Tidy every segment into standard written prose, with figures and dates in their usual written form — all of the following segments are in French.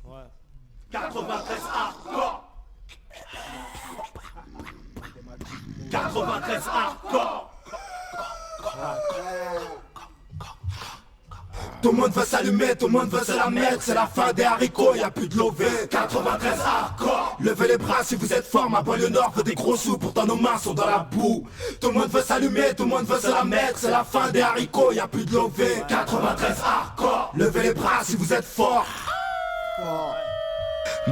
Ouais. 93 hardcore. 93 hardcore. Tout le monde veut s'allumer, tout le monde veut se la mettre. C'est la fin des haricots, y'a plus de lové. 93 hardcore. Levez les bras si vous êtes fort, ma banlieue nord veut des gros sous. Pourtant nos mains sont dans la boue. Tout le monde veut s'allumer, tout le monde veut se la mettre. C'est la fin des haricots, y'a plus de lové. 93 hardcore. Levez les bras si vous êtes fort.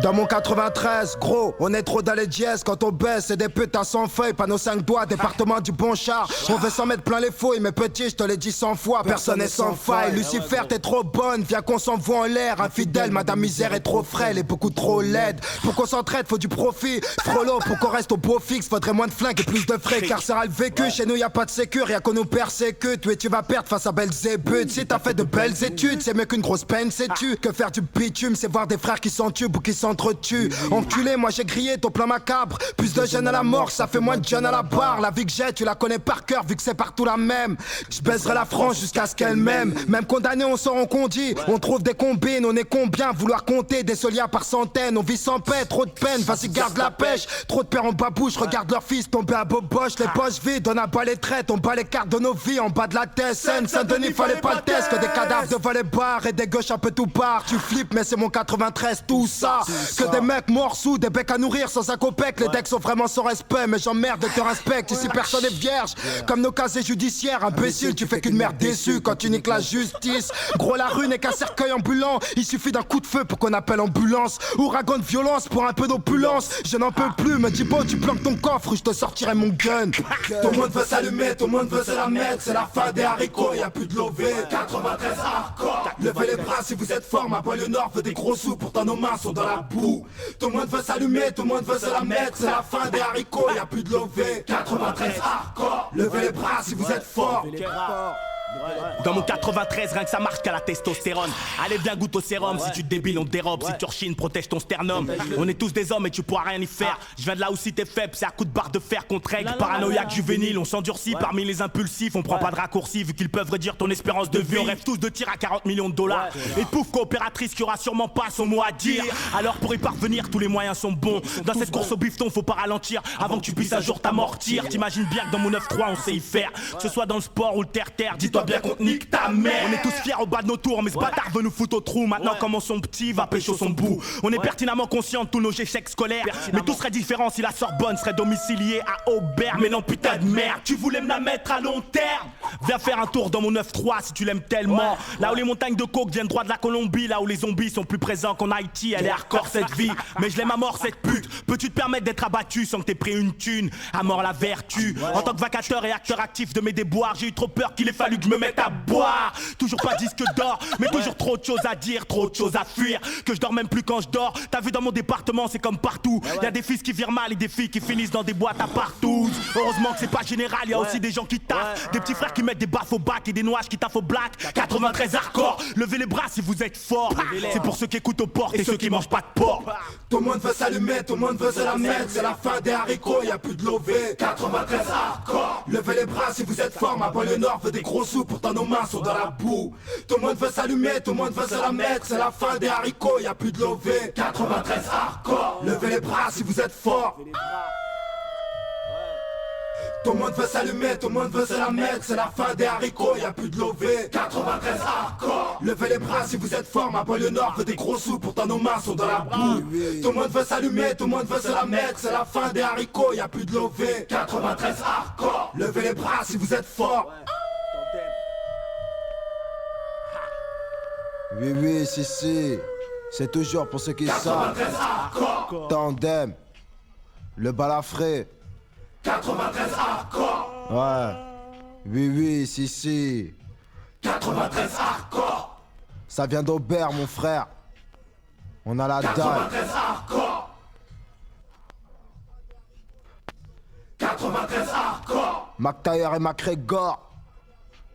Dans mon 93, gros, on est trop dans les dièses. Quand on baisse, c'est des putains sans feuilles. Pas nos 5 doigts, département du bon char. On veut s'en mettre plein les fouilles, mais petit, je te l'ai dit 100 fois. Personne n'est sans faille. Lucifer, t'es trop bonne, viens qu'on s'envoie en l'air. Infidèle, madame misère est trop frêle et beaucoup trop laide. Pour qu'on s'entraide, faut du profit. Frollo, pour qu'on reste au beau fixe, faudrait moins de flingues et plus de frais. Carcéral vécu, chez nous y a pas de sécure, y'a qu'on nous persécute. Oui, tu vas perdre face à Belzébuth. Si t'as fait de belles études, c'est mieux qu'une grosse peine, sais-tu. Que faire du bitume, c'est voir des frères qui s'entubent ou qui s'entretuent. Enculé, moi j'ai grillé ton plan macabre. Plus de jeunes à la mort, ça fait moins de jeunes à la barre. La vie que j'ai, tu la connais par cœur, vu que c'est partout la même. Je baiserai la France jusqu'à ce qu'elle m'aime. Même condamné, on sort en condi. On trouve des combines, on est combien vouloir compter des solias par centaines. On vit sans paix, trop de peine, vas-y garde la pêche. Trop de pères en babouche, regarde leur fils tomber à boboche. Les poches vides, on a pas les traites, on bat les cartes de nos vies en bas de la tête. Saint-Denis, fallait pas le test, que des cadavres devant les bars et des gauches un peu tout part. Tu flippes, mais c'est mon 93, tout ça. Que des mecs morts sous, des becs à nourrir sans un copec. Les decks sont vraiment sans respect, mais j'emmerde de te respecte. Ici personne n'est vierge, comme nos casiers judiciaires. Imbécile, tu fais qu'une merde déçue quand tu niques la justice. Gros, la rue n'est qu'un cercueil ambulant. Il suffit d'un coup de feu pour qu'on appelle ambulance. Ouragan de violence pour un peu d'opulence. Je n'en peux plus, me dis bon, tu planques ton coffre ou je te sortirai mon gun. Tout le monde veut s'allumer, tout le monde veut se la mettre. C'est la fin des haricots, y'a plus de lové. 93 hardcore. Levez les bras si vous êtes fort, ma banlieue nord veut des gros sous. Pourtant nos mains sont dans la boue. Tout le monde veut s'allumer, tout le monde veut se la mettre. C'est la fin des haricots, y'a plus de lové. 93 hardcore. Levez les bras si vous êtes fort. Dans mon 93, rien que ça marche qu'à la testostérone. Allez viens goûte au sérum, si tu te débiles on te dérobe. Si tu rechines, protège ton sternum. On est tous des hommes et tu pourras rien y faire. Je viens de là où si t'es faible, c'est à coup de barre de fer qu'on règle. Paranoïaque juvénile, on s'endurcit parmi les impulsifs. On prend pas de raccourcis vu qu'ils peuvent réduire ton espérance de vie. On rêve tous de tir à 40 millions de dollars. Et pouf coopératrice qui aura sûrement pas son mot à dire. Alors pour y parvenir, tous les moyens sont bons. Dans cette course au bifton, faut pas ralentir avant que tu puisses un jour t'amortir. T'imagines bien que dans mon 9-3 on sait y faire. Que ce soit dans le sport ou le terre-terre, dis-toi bien qu'on te nique ta mère. On est tous fiers au bas de nos tours, mais ce bâtard veut nous foutre au trou. Maintenant comment son petit va pécho son bout. On est pertinemment conscient de tous nos échecs scolaires. Mais tout serait différent si la Sorbonne serait domiciliée à Aubert. Mais non putain de merde, tu voulais me la mettre à long terme. Viens faire un tour dans mon 9-3 si tu l'aimes tellement. Là où les montagnes de coke viennent droit de la Colombie. Là où les zombies sont plus présents qu'en Haïti. Elle est hardcore cette vie, mais je l'aime à mort cette pute. Peux-tu te permettre d'être abattu sans que t'aies pris une thune? À mort la vertu. En tant que vacateur et acteur actif de mes déboires, j'ai eu trop peur qu'il ait fallu que je me mette à boire. Toujours pas disque d'or, mais toujours trop de choses à dire, trop de choses à fuir. Que je dors même plus quand je dors. T'as vu dans mon département, c'est comme partout. Y'a des fils qui virent mal et des filles qui finissent dans des boîtes à partout. Heureusement que c'est pas général, y'a aussi des gens qui taffent. Des petits frères qui mettent des baffes au bac et des noises qui taffent au black. 93 hardcore, levez les bras si vous êtes forts. C'est pour ceux qui écoutent aux portes et ceux qui mangent pas de porc. Tout le monde veut s'allumer, tout le monde veut se la mettre. C'est la fin des haricots, y'a plus de lové. 93 hardcore. Levez les bras si vous êtes fort, ma banlieue nord veut des gros sous. Pourtant nos mains sont dans la boue. Tout le monde veut s'allumer, tout le monde veut se la mettre. C'est la fin des haricots, y'a plus de lové. 93 hardcore. Levez les bras si vous êtes fort. Tout le monde veut s'allumer, tout le monde veut se la mettre. C'est la fin des haricots, y'a plus de lové. 93 hardcore. Levez les bras si vous êtes fort, ma banlieue nord veut des gros sous. Pourtant nos mains sont dans la boue. Tout le monde veut s'allumer, tout le monde veut se la mettre. C'est la fin des haricots, y'a plus de lové. 93 hardcore. Levez les bras si vous êtes fort. Oui, oui, si, c'est toujours pour ceux qui savent. Tandem, le balafré. 93 hardcore. Ouais. Oui, oui, si. 93 hardcore. Ça vient d'Aubert, mon frère. On a la dalle. 93 hardcore. 93 hardcore. McTayer et McGregor.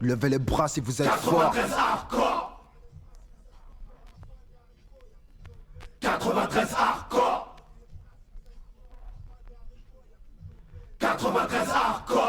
Levez les bras si vous êtes forts. 93 hardcore. 93 hardcore. 93 hardcore.